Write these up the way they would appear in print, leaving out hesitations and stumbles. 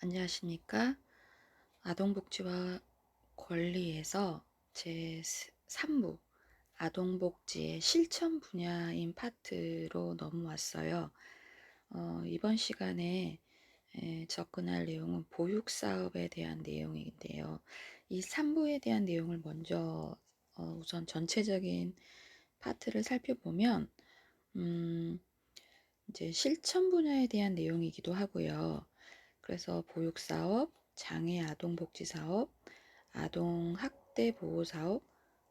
안녕하십니까? 아동복지와 권리에서 제 3부 아동복지의 실천 분야인 파트로 넘어왔어요. 이번 시간에 접근할 내용은 보육사업에 대한 내용인데요. 이 3부에 대한 내용을 먼저 우선 전체적인 파트를 살펴보면 음, 이제 실천 분야에 대한 내용이기도 하고요. 그래서 보육사업, 장애아동복지사업, 아동학대보호사업,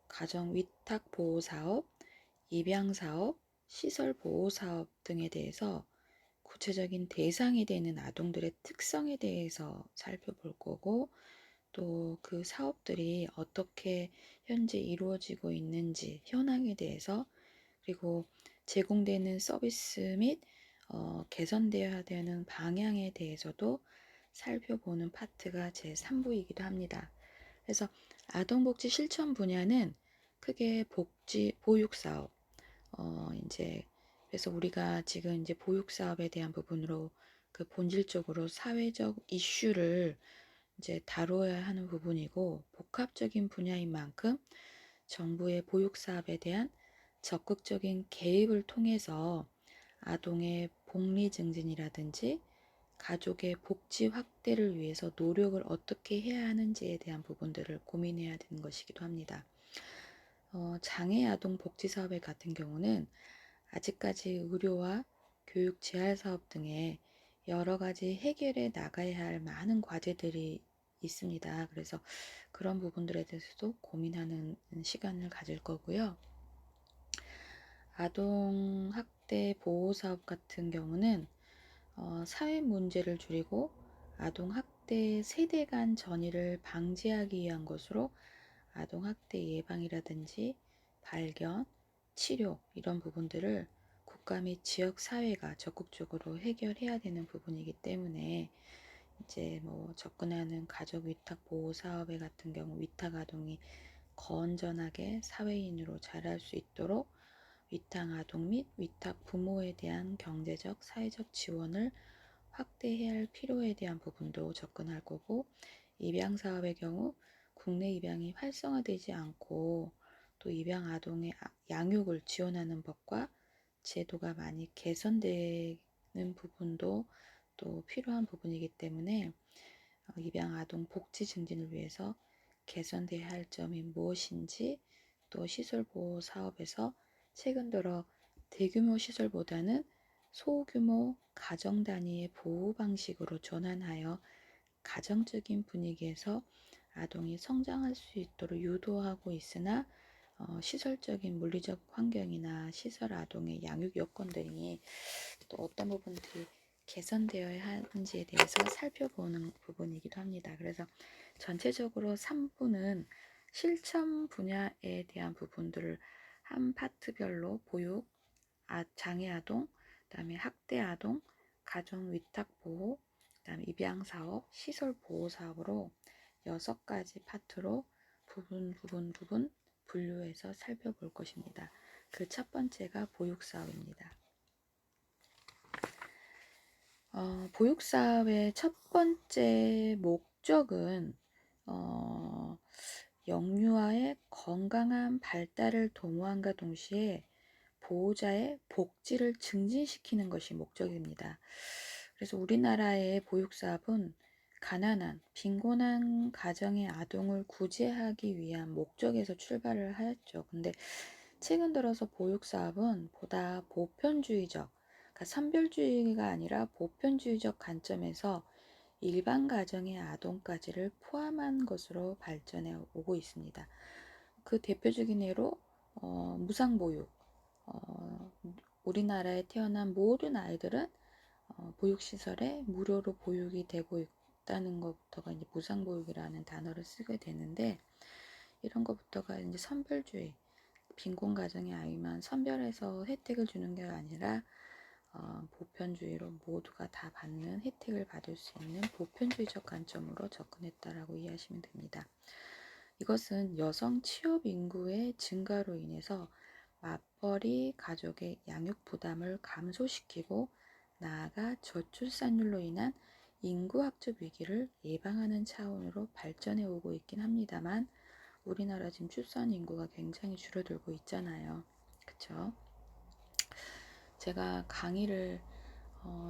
가정위탁보호사업, 입양사업, 시설보호사업 등에 대해서 구체적인 대상이 되는 아동들의 특성에 대해서 살펴볼 거고, 또 그 사업들이 어떻게 현재 이루어지고 있는지 현황에 대해서, 그리고 제공되는 서비스 및 개선되어야 되는 방향에 대해서도 살펴보는 파트가 제 3부이기도 합니다. 그래서 아동복지 실천 분야는 크게 보육사업, 이제 그래서 우리가 지금 이제 보육사업에 대한 부분으로 그 본질적으로 사회적 이슈를 이제 다뤄야 하는 부분이고, 복합적인 분야인 만큼 정부의 보육사업에 대한 적극적인 개입을 통해서 아동의 복리 증진이라든지 가족의 복지 확대를 위해서 노력을 어떻게 해야 하는지에 대한 부분들을 고민해야 되는 것이기도 합니다. 장애 아동 복지 사업 같은 경우는 아직까지 의료와 교육 재활 사업 등의 여러 가지 해결해 나가야 할 많은 과제들이 있습니다. 그래서 그런 부분들에 대해서도 고민하는 시간을 가질 거고요. 아동 학대 보호 사업 같은 경우는 사회 문제를 줄이고 아동 학대 세대 간 전이를 방지하기 위한 것으로 아동 학대 예방이라든지 발견, 치료 이런 부분들을 국가 및 지역 사회가 적극적으로 해결해야 되는 부분이기 때문에 이제 뭐 접근하는 가족 위탁 보호 사업에 같은 경우 위탁 아동이 건전하게 사회인으로 자랄 수 있도록 위탁 아동 및 위탁 부모에 대한 경제적, 사회적 지원을 확대해야 할 필요에 대한 부분도 접근할 거고, 입양 사업의 경우 국내 입양이 활성화되지 않고 또 입양 아동의 양육을 지원하는 법과 제도가 많이 개선되는 부분도 또 필요한 부분이기 때문에 입양 아동 복지 증진을 위해서 개선돼야 할 점이 무엇인지, 또 시설 보호 사업에서 최근 들어 대규모 시설보다는 소규모 가정 단위의 보호 방식으로 전환하여 가정적인 분위기에서 아동이 성장할 수 있도록 유도하고 있으나 시설적인 물리적 환경이나 시설 아동의 양육 여건 등이 또 어떤 부분들이 개선되어야 하는지에 대해서 살펴보는 부분이기도 합니다. 그래서 전체적으로 3부는 실천 분야에 대한 부분들을 한 파트별로 보육, 장애 아동, 그다음에 학대 아동, 가정 위탁 보호, 그다음에 입양 사업, 시설 보호 사업으로 6가지 파트로 부분 분류해서 살펴볼 것입니다. 그 첫 번째가 보육 사업입니다. 보육사업의 첫 번째 목적은 영유아의 건강한 발달을 도모함과 동시에 보호자의 복지를 증진시키는 것이 목적입니다. 그래서 우리나라의 보육사업은 가난한, 빈곤한 가정의 아동을 구제하기 위한 목적에서 출발을 하였죠. 근데 최근 들어서 보육사업은 보다 보편주의적, 그러니까 선별주의가 아니라 보편주의적 관점에서 일반 가정의 아동까지를 포함한 것으로 발전해 오고 있습니다. 그 대표적인 예로 무상보육, 우리나라에 태어난 모든 아이들은 보육시설에 무료로 보육이 되고 있다는 것부터가 이제 무상보육이라는 단어를 쓰게 되는데, 이런 것부터가 이제 선별주의, 빈곤 가정의 아이만 선별해서 혜택을 주는 게 아니라 보편주의로 모두가 다 받는 혜택을 받을 수 있는 보편주의적 관점으로 접근했다라고 이해하시면 됩니다. 이것은 여성 취업 인구의 증가로 인해서 맞벌이 가족의 양육 부담을 감소시키고 나아가 저출산율로 인한 인구학적 위기를 예방하는 차원으로 발전해 오고 있긴 합니다만 우리나라 지금 출산 인구가 굉장히 줄어들고 있잖아요. 그쵸? 제가 강의를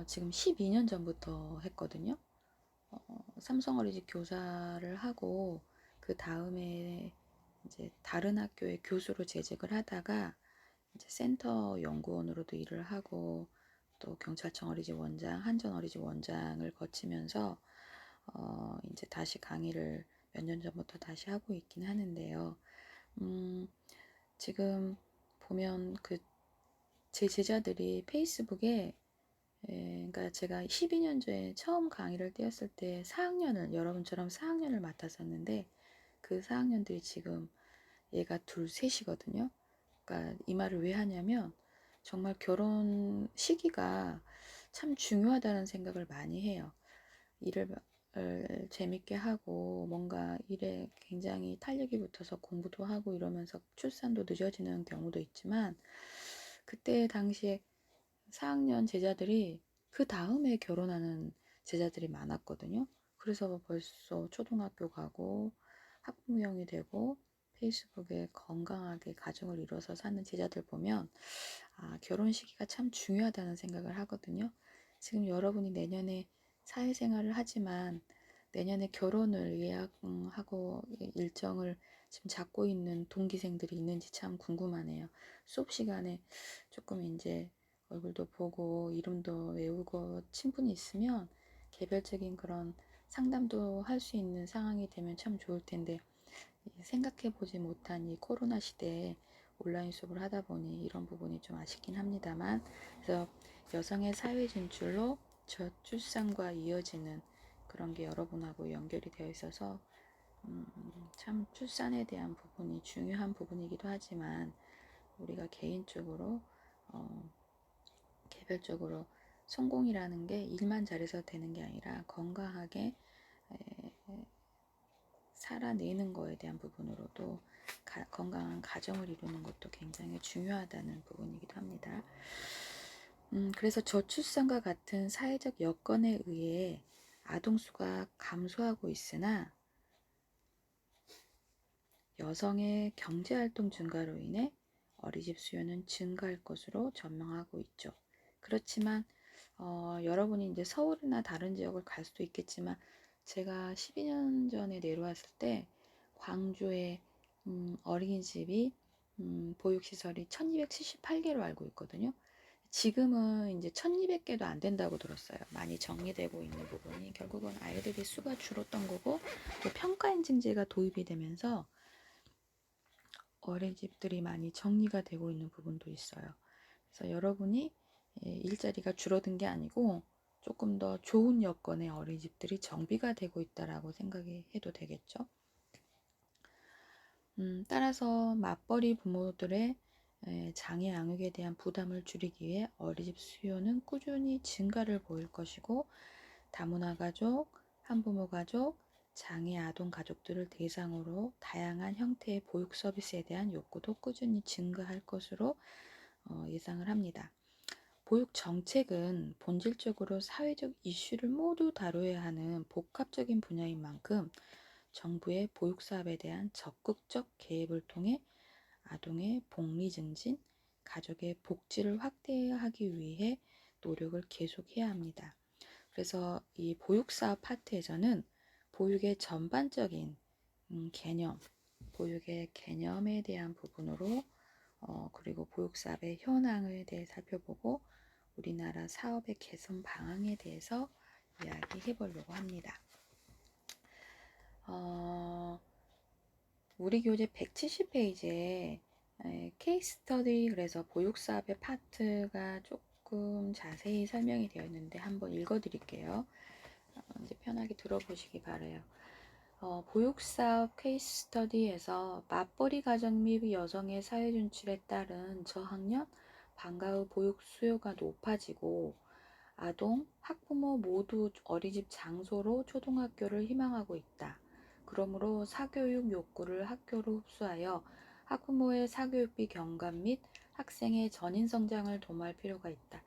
지금 12년 전부터 했거든요. 삼성 어린이집 교사를 하고 그 다음에 이제 다른 학교의 교수로 재직을 하다가 이제 센터 연구원으로도 일을 하고 또 경찰청 어린이집 원장, 한전 어린이집 원장을 거치면서 이제 다시 강의를 몇 년 전부터 다시 하고 있긴 하는데요. 지금 보면 그 제 제자들이 페이스북에 그러니까 제가 12년 전에 처음 강의를 띄웠을 때 4학년을 여러분처럼 4학년을 맡았었는데 그 4학년들이 지금 얘가 둘 셋이거든요. 그러니까 이 말을 왜 하냐면 정말 결혼 시기가 참 중요하다는 생각을 많이 해요. 일을 재밌게 하고 뭔가 일에 굉장히 탄력이 붙어서 공부도 하고 이러면서 출산도 늦어지는 경우도 있지만 그때 당시에 4학년 제자들이 그 다음에 결혼하는 제자들이 많았거든요. 그래서 벌써 초등학교 가고 학부모형이 되고 페이스북에 건강하게 가정을 이뤄서 사는 제자들 보면 결혼 시기가 참 중요하다는 생각을 하거든요. 지금 여러분이 내년에 사회생활을 하지만 내년에 결혼을 예약하고 일정을 지금 잡고 있는 동기생들이 있는지 참 궁금하네요. 수업 시간에 조금 이제 얼굴도 보고 이름도 외우고 친분이 있으면 개별적인 그런 상담도 할 수 있는 상황이 되면 참 좋을 텐데 생각해보지 못한 이 코로나 시대에 온라인 수업을 하다 보니 이런 부분이 좀 아쉽긴 합니다만 그래서 여성의 사회 진출로 저출산과 이어지는 그런 게 여러분하고 연결이 되어 있어서 참 출산에 대한 부분이 중요한 부분이기도 하지만 우리가 개인적으로 개별적으로 성공이라는 게 일만 잘해서 되는 게 아니라 건강하게 살아내는 거에 대한 부분으로도 건강한 가정을 이루는 것도 굉장히 중요하다는 부분이기도 합니다. 그래서 저출산과 같은 사회적 여건에 의해 아동수가 감소하고 있으나 여성의 경제활동 증가로 인해 어린이집 수요는 증가할 것으로 전망하고 있죠. 그렇지만 여러분이 이제 서울이나 다른 지역을 갈 수도 있겠지만 제가 12년 전에 내려왔을 때 광주에 어린이집이 보육시설이 1278개로 알고 있거든요. 지금은 이제 1200개도 안 된다고 들었어요. 많이 정리되고 있는 부분이 결국은 아이들의 수가 줄었던 거고 또 평가인증제가 도입이 되면서 어린이집들이 많이 정리가 되고 있는 부분도 있어요. 그래서 여러분이 일자리가 줄어든 게 아니고 조금 더 좋은 여건의 어린이집들이 정비가 되고 있다라고 생각해도 되겠죠. 따라서 맞벌이 부모들의 장애 양육에 대한 부담을 줄이기 위해 어린이집 수요는 꾸준히 증가를 보일 것이고 다문화 가족, 한부모 가족, 장애 아동 가족들을 대상으로 다양한 형태의 보육 서비스에 대한 욕구도 꾸준히 증가할 것으로 예상을 합니다. 보육 정책은 본질적으로 사회적 이슈를 모두 다뤄야 하는 복합적인 분야인 만큼 정부의 보육 사업에 대한 적극적 개입을 통해 아동의 복리 증진, 가족의 복지를 확대하기 위해 노력을 계속해야 합니다. 그래서 이 보육 사업 파트에서는 보육의 전반적인 개념, 보육의 개념에 대한 부분으로 그리고 보육 사업의 현황에 대해 살펴보고 우리나라 사업의 개선 방향에 대해서 이야기해 보려고 합니다. 우리 교재 170페이지에 케이스 스터디 그래서 보육 사업의 파트가 조금 자세히 설명이 되어 있는데 한번 읽어 드릴게요. 이제 편하게 들어보시기 바라요. 보육사업 케이스 스터디에서 맞벌이 가정 및 여성의 사회 진출에 따른 저학년, 방과 후 보육 수요가 높아지고 아동, 학부모 모두 어린이집 장소로 초등학교를 희망하고 있다. 그러므로 사교육 욕구를 학교로 흡수하여 학부모의 사교육비 경감 및 학생의 전인 성장을 도모할 필요가 있다.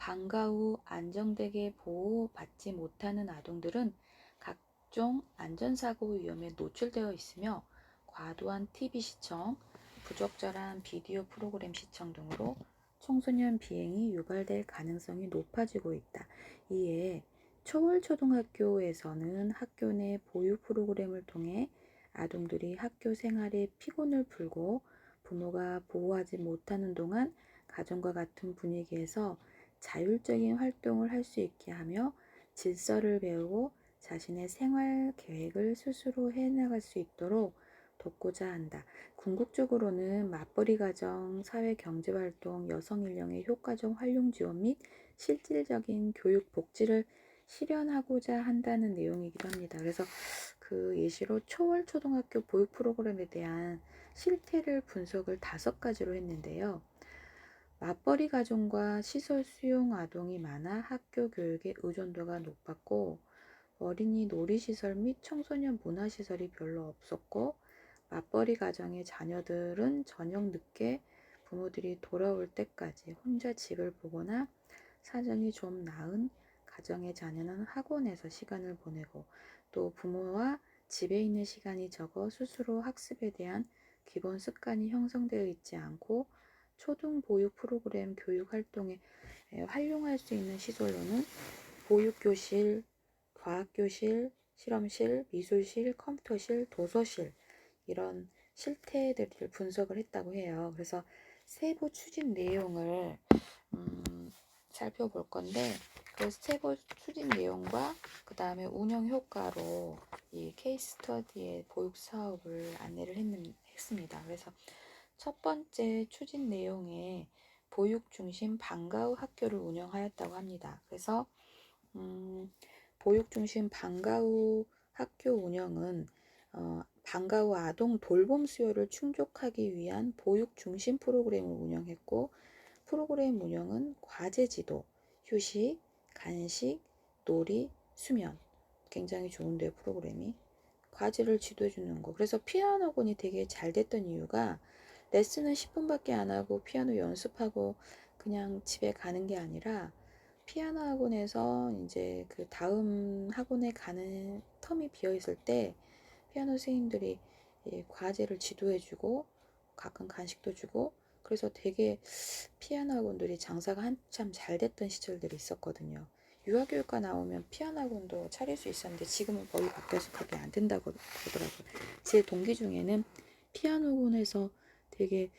방과 후 안정되게 보호받지 못하는 아동들은 각종 안전사고 위험에 노출되어 있으며 과도한 TV 시청, 부적절한 비디오 프로그램 시청 등으로 청소년 비행이 유발될 가능성이 높아지고 있다. 이에 초월초등학교에서는 학교 내 보육 프로그램을 통해 아동들이 학교 생활에 피곤을 풀고 부모가 보호하지 못하는 동안 가정과 같은 분위기에서 자율적인 활동을 할 수 있게 하며 질서를 배우고 자신의 생활 계획을 스스로 해나갈 수 있도록 돕고자 한다. 궁극적으로는 맞벌이 가정, 사회 경제 활동, 여성 인력의 효과적 활용 지원 및 실질적인 교육 복지를 실현하고자 한다는 내용이기도 합니다. 그래서 그 예시로 초월 초등학교 보육 프로그램에 대한 실태를 분석을 5가지로 했는데요. 맞벌이 가정과 시설 수용 아동이 많아 학교 교육의 의존도가 높았고, 어린이 놀이시설 및 청소년 문화시설이 별로 없었고, 맞벌이 가정의 자녀들은 저녁 늦게 부모들이 돌아올 때까지 혼자 집을 보거나 사정이 좀 나은 가정의 자녀는 학원에서 시간을 보내고, 또 부모와 집에 있는 시간이 적어 스스로 학습에 대한 기본 습관이 형성되어 있지 않고 초등 보육 프로그램 교육 활동에 활용할 수 있는 시설로는 보육교실, 과학교실, 실험실, 미술실, 컴퓨터실, 도서실 이런 실태들을 분석을 했다고 해요. 그래서 세부 추진 내용을 살펴볼 건데, 그 세부 추진 내용과 그 다음에 운영 효과로 이 케이스 스터디의 보육 사업을 안내를 했습니다. 그래서 첫 번째 추진 내용에 보육 중심 방과 후 학교를 운영하였다고 합니다. 그래서 보육 중심 방과 후 학교 운영은 방과 후 아동 돌봄 수요를 충족하기 위한 보육 중심 프로그램을 운영했고, 프로그램 운영은 과제 지도, 휴식, 간식, 놀이, 수면. 굉장히 좋은데요, 프로그램이. 과제를 지도해 주는 거. 그래서 피아노 학원이 되게 잘 됐던 이유가 레슨은 10분밖에 안 하고 피아노 연습하고 그냥 집에 가는 게 아니라, 피아노 학원에서 이제 그 다음 학원에 가는 텀이 비어 있을 때 피아노 선생님들이 과제를 지도해 주고 가끔 간식도 주고, 그래서 되게 피아노 학원들이 장사가 한참 잘 됐던 시절들이 있었거든요. 유아교육과 나오면 피아노 학원도 차릴 수 있었는데 지금은 법이 바뀌어서 그게 안 된다고 그러더라고요. 제 동기 중에는 피아노 학원에서 되게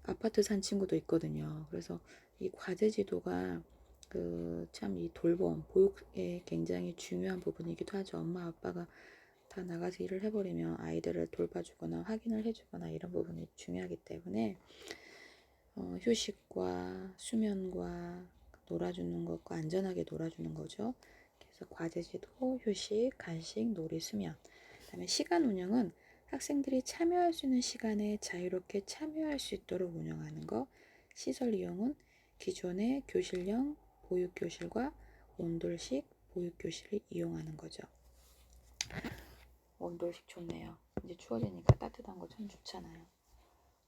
아파트 산 친구도 있거든요. 그래서 이 과제 지도가 그 참 이 돌봄, 보육에 굉장히 중요한 부분이기도 하죠. 엄마 아빠가 다 나가서 일을 해버리면 아이들을 돌봐주거나 확인을 해주거나 이런 부분이 중요하기 때문에 휴식과 수면과 놀아주는 것과 안전하게 놀아주는 거죠. 그래서 과제지도, 휴식, 간식, 놀이, 수면. 그다음에 시간 운영은 학생들이 참여할 수 있는 시간에 자유롭게 참여할 수 있도록 운영하는 거. 시설 이용은 기존의 교실형 보육교실과 온돌식 보육교실을 이용하는 거죠. 온돌식 좋네요. 이제 추워지니까 따뜻한 거 참 좋잖아요.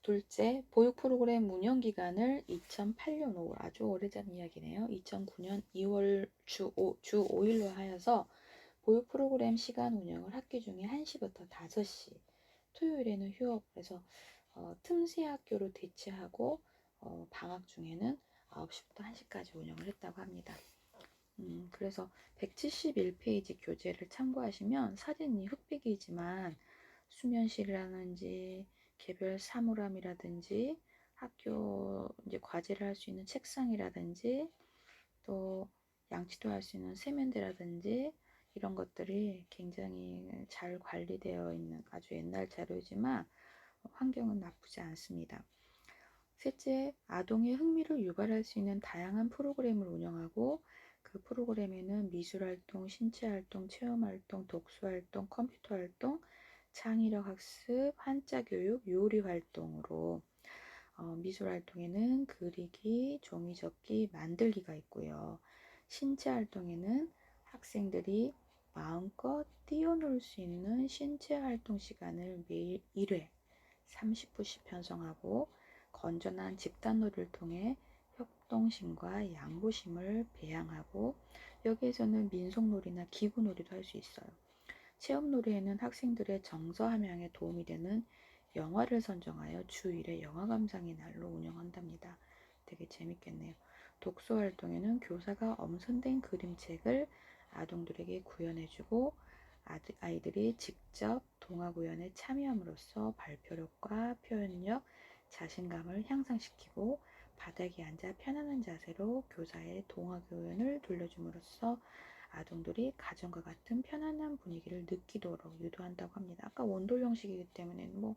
둘째, 보육 프로그램 운영 기간을 2008년 5월, 아주 오래전 이야기네요. 2009년 2월 주 5일로 하여서 보육 프로그램 시간 운영을 학기 중에 1시부터 5시, 토요일에는 휴업, 그래서 틈새 학교로 대체하고 방학 중에는 9시부터 1시까지 운영을 했다고 합니다. 그래서 171페이지 교재를 참고하시면 사진이 흑백이지만 수면실이라든지 개별 사물함이라든지 학교 이제 과제를 할 수 있는 책상이라든지 또 양치도 할 수 있는 세면대라든지 이런 것들이 굉장히 잘 관리되어 있는 아주 옛날 자료이지만 환경은 나쁘지 않습니다. 셋째, 아동의 흥미를 유발할 수 있는 다양한 프로그램을 운영하고, 그 프로그램에는 미술활동, 신체활동, 체험활동, 독서활동, 컴퓨터활동, 창의력 학습, 한자교육, 요리활동으로 미술활동에는 그리기, 종이접기, 만들기가 있고요. 신체활동에는 학생들이 마음껏 뛰어놀 수 있는 신체활동 시간을 매일 1회 30분씩 편성하고, 건전한 집단놀이를 통해 협동심과 양보심을 배양하고 여기에서는 민속놀이나 기구놀이도 할 수 있어요. 체험놀이에는 학생들의 정서 함양에 도움이 되는 영화를 선정하여 주 1회 영화 감상의 날로 운영한답니다. 되게 재밌겠네요. 독서 활동에는 교사가 엄선된 그림책을 아동들에게 구현해주고 아이들이 직접 동화 구연에 참여함으로써 발표력과 표현력, 자신감을 향상시키고 바닥에 앉아 편안한 자세로 교사의 동화 구연을 돌려줌으로써 아동들이 가정과 같은 편안한 분위기를 느끼도록 유도한다고 합니다. 아까 원돌 형식이기 때문에 뭐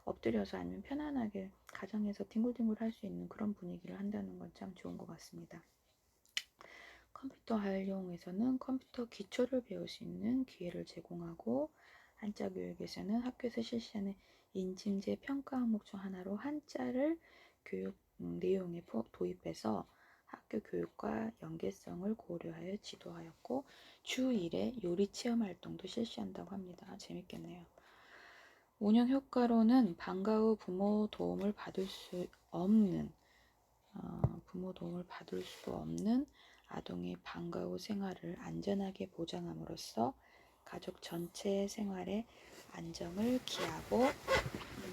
엎드려서 아니면 편안하게 가정에서 뒹굴뒹굴 할 수 있는 그런 분위기를 한다는 건 참 좋은 것 같습니다. 컴퓨터 활용에서는 컴퓨터 기초를 배울 수 있는 기회를 제공하고 한자 교육에서는 학교에서 실시하는 인증제 평가 항목 중 하나로 한자를 교육 내용에 도입해서 학교 교육과 연계성을 고려하여 지도하였고 주 1회 요리 체험 활동도 실시한다고 합니다. 재밌겠네요. 운영 효과로는 방과 후 부모 도움을 받을 수 없는 아동의 방과 후 생활을 안전하게 보장함으로써 가족 전체의 생활에 안정을 기하고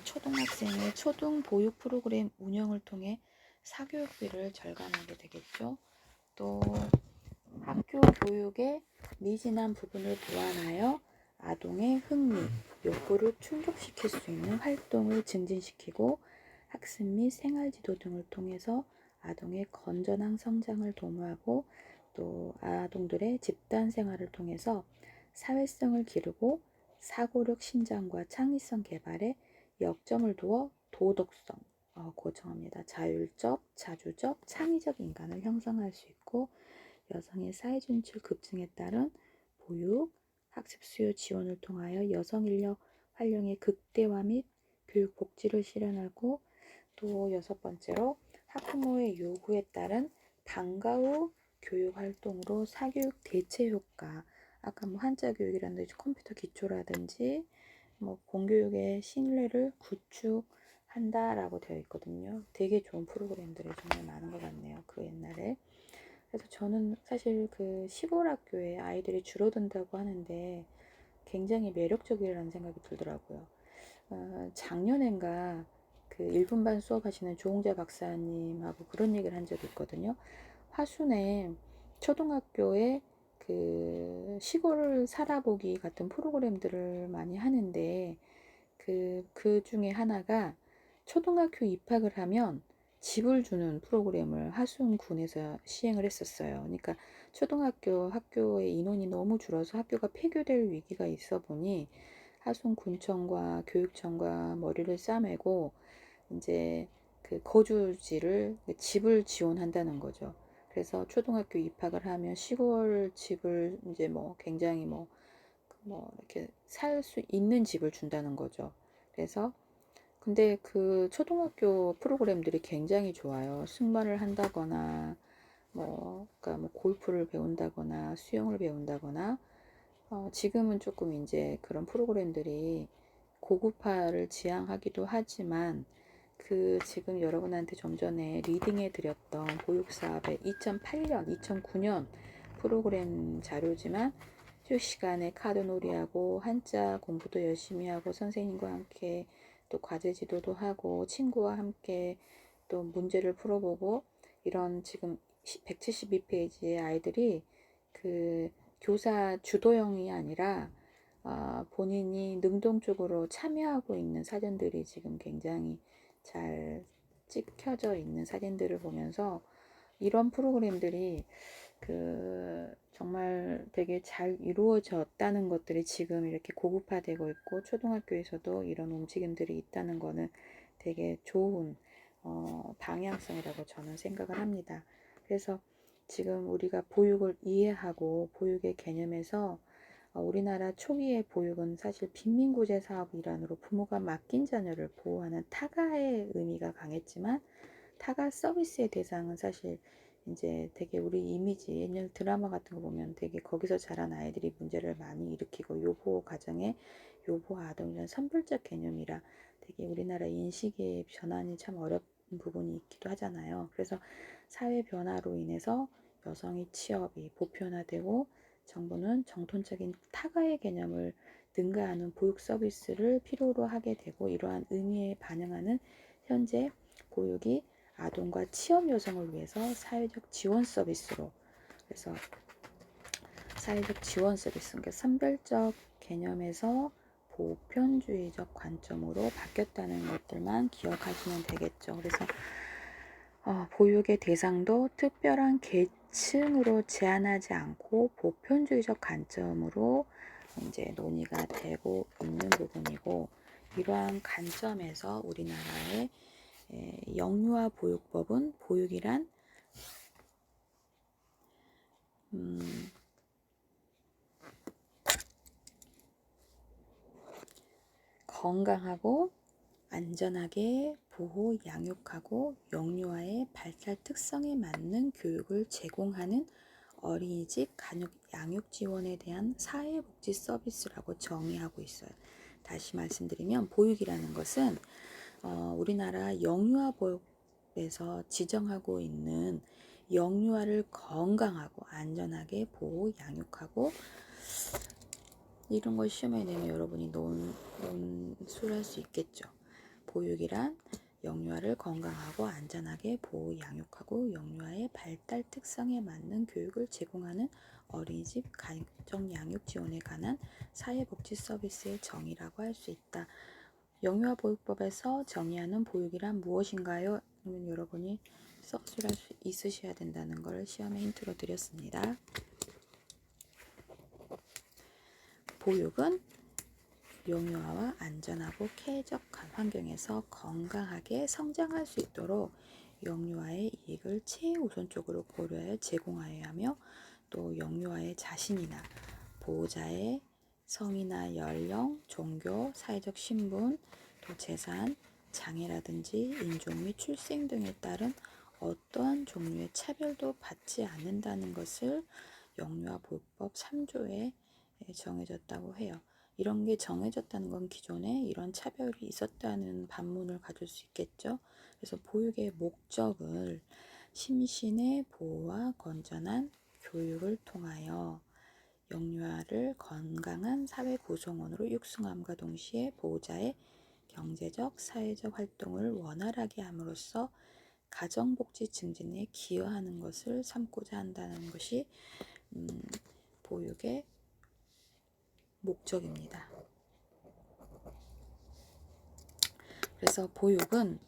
초등학생의 초등 보육 프로그램 운영을 통해 사교육비를 절감하게 되겠죠. 또 학교 교육의 미진한 부분을 보완하여 아동의 흥미, 욕구를 충족시킬 수 있는 활동을 증진시키고 학습 및 생활지도 등을 통해서 아동의 건전한 성장을 도모하고 또 아동들의 집단 생활을 통해서 사회성을 기르고 사고력 신장과 창의성 개발에 역점을 두어 도덕성, 고정합니다. 자율적, 자주적, 창의적 인간을 형성할 수 있고 여성의 사회 진출 급증에 따른 보육, 학습 수요 지원을 통하여 여성 인력 활용의 극대화 및 교육 복지를 실현하고 또 6번째로 학부모의 요구에 따른 방과 후 교육 활동으로 사교육 대체 효과 아까 뭐 한자 교육이라든지 컴퓨터 기초라든지 뭐 공교육의 신뢰를 구축한다라고 되어 있거든요. 되게 좋은 프로그램들이 정말 많은 것 같네요. 그 옛날에. 그래서 저는 사실 그 시골 학교에 아이들이 줄어든다고 하는데 굉장히 매력적이라는 생각이 들더라고요. 작년엔가 그 1분반 수업하시는 조홍재 박사님하고 그런 얘기를 한 적이 있거든요. 화순에 초등학교에 그 시골 살아보기 같은 프로그램들을 많이 하는데 그 중에 하나가 초등학교 입학을 하면 집을 주는 프로그램을 하수군에서 시행을 했었어요. 그러니까 초등학교 학교의 인원이 너무 줄어서 학교가 폐교될 위기가 있어 보니 하수군청과 교육청과 머리를 싸매고 이제 그 거주지를 집을 지원한다는 거죠. 그래서 초등학교 입학을 하면 시골 집을 이제 뭐 굉장히 뭐 이렇게 살 수 있는 집을 준다는 거죠. 그래서 근데 그 초등학교 프로그램들이 굉장히 좋아요. 승마를 한다거나 그러니까 뭐 골프를 배운다거나 수영을 배운다거나 지금은 조금 이제 그런 프로그램들이 고급화를 지향하기도 하지만 그 지금 여러분한테 좀 전에 리딩해 드렸던 보육사업의 2008년, 2009년 프로그램 자료지만 휴 시간에 카드놀이하고 한자 공부도 열심히 하고 선생님과 함께 또 과제 지도도 하고 친구와 함께 또 문제를 풀어보고 이런 지금 172페이지의 아이들이 그 교사 주도형이 아니라 본인이 능동적으로 참여하고 있는 사진들이 지금 굉장히 잘 찍혀져 있는 사진들을 보면서 이런 프로그램들이 정말 되게 잘 이루어졌다는 것들이 지금 이렇게 고급화되고 있고 초등학교에서도 이런 움직임들이 있다는 거는 되게 좋은 방향성이라고 저는 생각을 합니다. 그래서 지금 우리가 보육을 이해하고 보육의 개념에서 우리나라 초기의 보육은 사실 빈민구제 사업 일환으로 부모가 맡긴 자녀를 보호하는 타가의 의미가 강했지만 타가 서비스의 대상은 사실 이제 되게 우리 이미지 옛날 드라마 같은 거 보면 되게 거기서 자란 아이들이 문제를 많이 일으키고 요보 가정에 요보 아동 이런 선불적 개념이라 되게 우리나라 인식의 전환이 참 부분이 있기도 하잖아요. 그래서 사회 변화로 인해서 여성의 취업이 보편화되고 정부는 정통적인 타가의 개념을 능가하는 보육 서비스를 필요로 하게 되고, 이러한 의미에 반영하는 현재 보육이 아동과 취업 여성을 위해서 사회적 지원 서비스로, 그래서 사회적 지원 서비스, 그러니까 선별적 개념에서 보편주의적 관점으로 바뀌었다는 것들만 기억하시면 되겠죠. 그래서 보육의 대상도 특별한 계층으로 제한하지 않고 보편주의적 관점으로 이제 논의가 되고 있는 부분이고, 이러한 관점에서 우리나라의 영유아 보육법은 보육이란 건강하고 안전하게 보호, 양육하고 영유아의 발달 특성에 맞는 교육을 제공하는 어린이집 양육 지원에 대한 사회복지 서비스라고 정의하고 있어요. 다시 말씀드리면 보육이라는 것은 우리나라 영유아 보육에서 지정하고 있는 영유아를 건강하고 안전하게 보호, 양육하고, 이런 걸 시험에 내면 여러분이 논술할 수 있겠죠. 보육이란 영유아를 건강하고 안전하게 보호, 양육하고 영유아의 발달 특성에 맞는 교육을 제공하는 어린이집 가정 양육 지원에 관한 사회복지 서비스의 정의라고 할 수 있다. 영유아 보육법에서 정의하는 보육이란 무엇인가요? 그러면 여러분이 썩술할 수 있으셔야 된다는 걸 시험에 힌트로 드렸습니다. 보육은 영유아와 안전하고 쾌적 환경에서 건강하게 성장할 수 있도록 영유아의 이익을 최우선적으로 고려하여 제공하여야 하며, 또 영유아의 자신이나 보호자의 성이나 연령, 종교, 사회적 신분, 또 재산, 장애라든지 인종 및 출생 등에 따른 어떠한 종류의 차별도 받지 않는다는 것을 영유아 보육법 3조에 정해졌다고 해요. 이런 게 정해졌다는 건 기존에 이런 차별이 있었다는 반문을 가질 수 있겠죠. 그래서 보육의 목적을 심신의 보호와 건전한 교육을 통하여 영유아를 건강한 사회 구성원으로 육성함과 동시에 보호자의 경제적, 사회적 활동을 원활하게 함으로써 가정복지 증진에 기여하는 것을 삼고자 한다는 것이 보육의 목적입니다. 그래서 보육은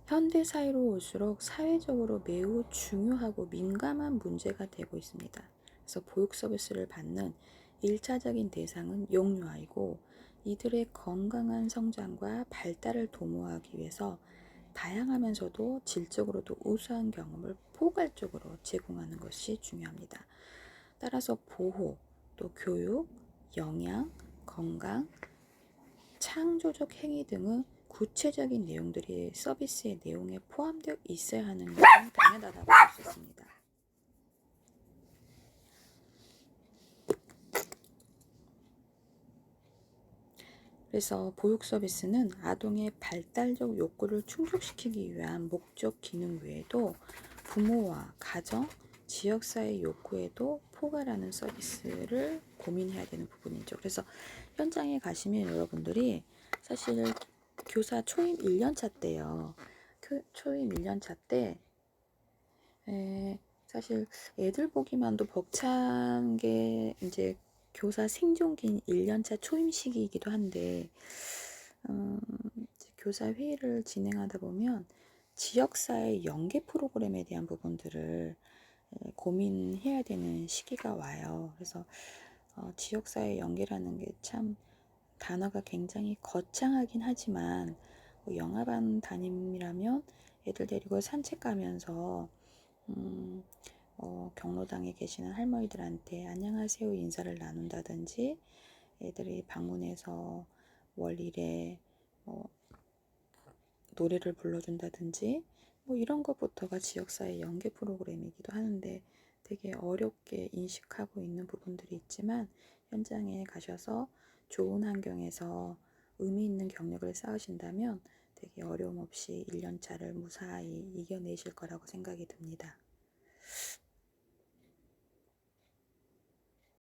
현대 사회로 올수록 사회적으로 매우 중요하고 민감한 문제가 되고 있습니다. 그래서 보육 서비스를 받는 1차적인 대상은 영유아이고, 이들의 건강한 성장과 발달을 도모하기 위해서 다양하면서도 질적으로도 우수한 경험을 포괄적으로 제공하는 것이 중요합니다. 따라서 보호, 또 교육, 영양, 건강, 창조적 행위 등의 구체적인 내용들이 서비스의 내용에 포함되어 있어야 하는 것은 당연하다고 볼 수 있습니다. 그래서 보육 서비스는 아동의 발달적 욕구를 충족시키기 위한 목적 기능 외에도 부모와 가정, 지역사회 욕구에도 포괄하는 서비스를 고민해야 되는 부분이죠. 그래서 현장에 가시면 여러분들이 사실 교사 초임 1년차 때요. 초임 1년차 때 사실 애들 보기만도 벅찬 게 이제 교사 생존기인 1년차 초임 시기이기도 한데, 교사 회의를 진행하다 보면 지역사회 연계 프로그램에 대한 부분들을 고민해야 되는 시기가 와요. 그래서 지역사회 연계라는 게 참 단어가 굉장히 거창하긴 하지만, 영화관 담임이라면 애들 데리고 산책 가면서 경로당에 계시는 할머니들한테 안녕하세요 인사를 나눈다든지, 애들이 방문해서 월일에 노래를 불러준다든지, 이런 것부터가 지역사회 연계 프로그램이기도 하는데 되게 어렵게 인식하고 있는 부분들이 있지만, 현장에 가셔서 좋은 환경에서 의미 있는 경력을 쌓으신다면 되게 어려움 없이 1년 차를 무사히 이겨내실 거라고 생각이 듭니다.